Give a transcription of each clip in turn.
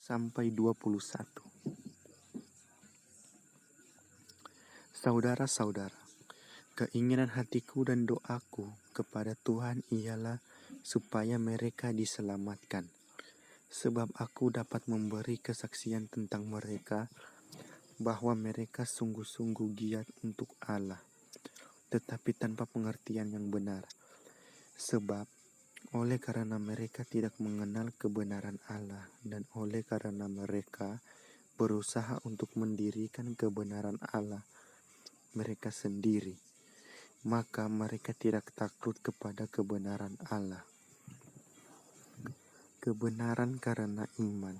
sampai 21. Saudara-saudara, keinginan hatiku dan doaku kepada Tuhan ialah supaya mereka diselamatkan. Sebab aku dapat memberi kesaksian tentang mereka bahwa mereka sungguh-sungguh giat untuk Allah, tetapi tanpa pengertian yang benar. Sebab oleh karena mereka tidak mengenal kebenaran Allah dan oleh karena mereka berusaha untuk mendirikan kebenaran Allah mereka sendiri, maka mereka tidak takluk kepada kebenaran Allah. Kebenaran karena iman.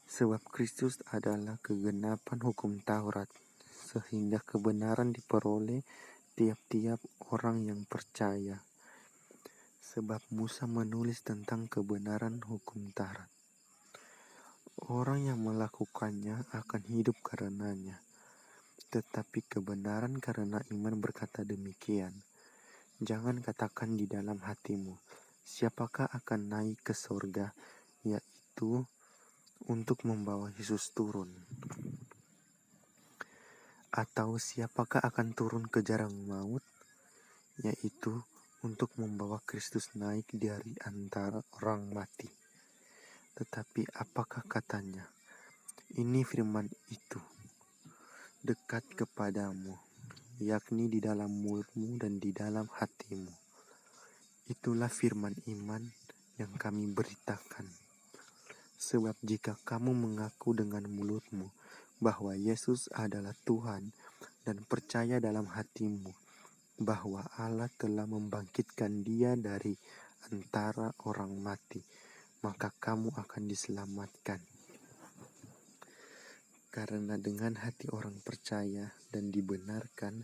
Sebab Kristus adalah kegenapan hukum Taurat, sehingga kebenaran diperoleh tiap-tiap orang yang percaya. Sebab Musa menulis tentang kebenaran hukum Taurat. Orang yang melakukannya akan hidup karenanya. Tetapi kebenaran karena iman berkata demikian. Jangan katakan di dalam hatimu, siapakah akan naik ke sorga, yaitu untuk membawa Yesus turun. Atau siapakah akan turun ke jarang maut, yaitu untuk membawa Kristus naik dari antara orang mati. Tetapi apakah katanya? Ini firman itu dekat kepadamu, yakni di dalam mulutmu dan di dalam hatimu. Itulah firman iman yang kami beritakan. Sebab jika kamu mengaku dengan mulutmu bahwa Yesus adalah Tuhan dan percaya dalam hatimu bahwa Allah telah membangkitkan Dia dari antara orang mati, maka kamu akan diselamatkan. Karena dengan hati orang percaya dan dibenarkan,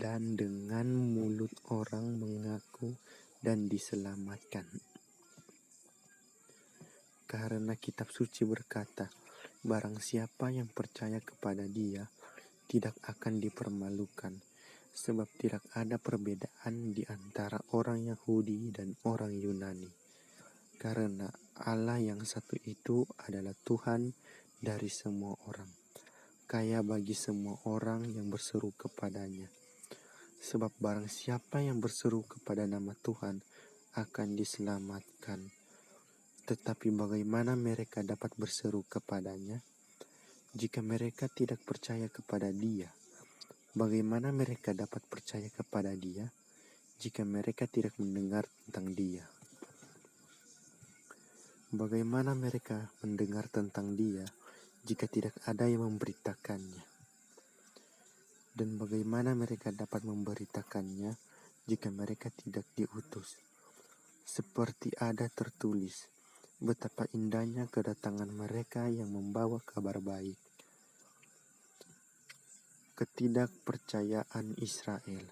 dan dengan mulut orang mengaku dan diselamatkan. Karena kitab suci berkata, barang siapa yang percaya kepada Dia tidak akan dipermalukan, sebab tidak ada perbedaan di antara orang Yahudi dan orang Yunani. Karena Allah yang satu itu adalah Tuhan dari semua orang, kaya bagi semua orang yang berseru kepadanya. Sebab barang siapa yang berseru kepada nama Tuhan akan diselamatkan. Tetapi bagaimana mereka dapat berseru kepadanya jika mereka tidak percaya kepada Dia? Bagaimana mereka dapat percaya kepada Dia jika mereka tidak mendengar tentang Dia? Bagaimana mereka mendengar tentang Dia jika tidak ada yang memberitakannya? Dan bagaimana mereka dapat memberitakannya jika mereka tidak diutus? Seperti ada tertulis, betapa indahnya kedatangan mereka yang membawa kabar baik. Ketidakpercayaan Israel.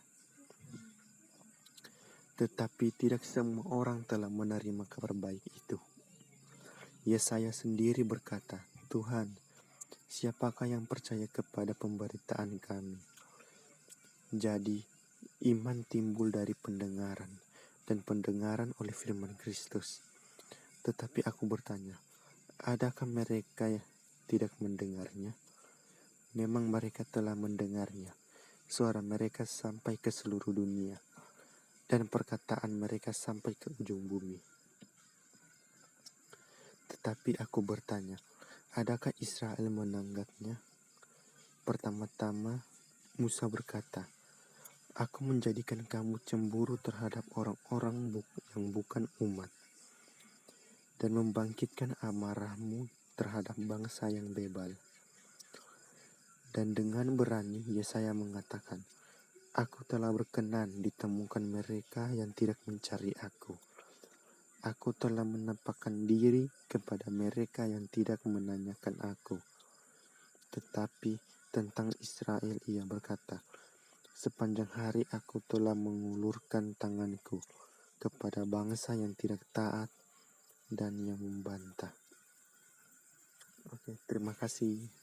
Tetapi tidak semua orang telah menerima kabar baik itu. Yesaya sendiri berkata, Tuhan, siapakah yang percaya kepada pemberitaan kami? Jadi, iman timbul dari pendengaran, dan pendengaran oleh firman Kristus. Tetapi aku bertanya, adakah mereka yang tidak mendengarnya? Memang mereka telah mendengarnya. Suara mereka sampai ke seluruh dunia, dan perkataan mereka sampai ke ujung bumi. Tetapi aku bertanya, adakah Israel menanggapnya? Pertama-tama, Musa berkata, aku menjadikan kamu cemburu terhadap orang-orang yang bukan umat, dan membangkitkan amarahmu terhadap bangsa yang bebal. Dan dengan berani Yesaya mengatakan, aku telah berkenan ditemukan mereka yang tidak mencari aku. Aku telah menampakkan diri kepada mereka yang tidak menanyakan aku. Tetapi tentang Israel ia berkata, sepanjang hari aku telah mengulurkan tanganku kepada bangsa yang tidak taat dan yang membantah. Oke, terima kasih.